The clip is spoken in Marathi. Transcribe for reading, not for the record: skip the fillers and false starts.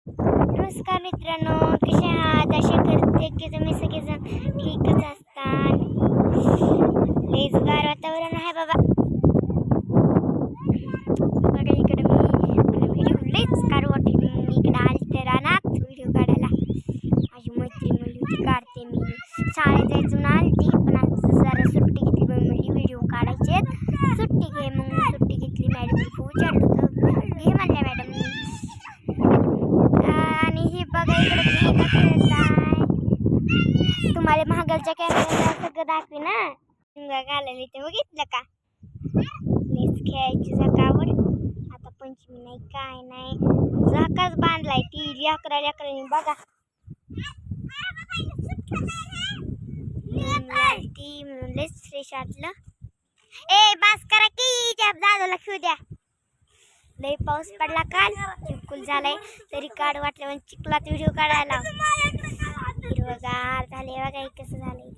नमस्कार मित्रांनो, कसे आहात? आशा करते की तुम्ही सगळेजण ठीकच असताल. लयच गार वातावरण आहे बाबा. बघा इकडे मला व्हिडिओ लयच कार वाटली. मी इकडे आली तर रानात व्हिडिओ काढायला. माझी मैत्रीण म्हणली होती काढते मी. शाळेत जायचं म्हणून आली पण आज जरा सुट्टी घेतली. म्हणली व्हिडिओ काढायचे सुट्टी घे. मग सुट्टी घेतली. मॅडम खूप विचारलं होतं घे म्हणल्या मॅडम. आणि ही बघा इकडे तुम्हाला महागलच्या कॅमेऱ्याला सगळं दाखवे ना घालायला ते बघितलं का? लेस खेळायची जगावर. आता पंचमी नाही काय नाही, जकाच बांधलाय ती अकराने बघा. ती म्हणून लेस फ्रेश वाटलं. ए बास करा की त्या दादाला खेळू द्या. लय पाऊस पडला काल, चिपकुल झालाय तरी काढ वाटलं म्हणजे चिखलात व्हिडिओ काढायला. हिरवगार झाले बघा कसं झालंय.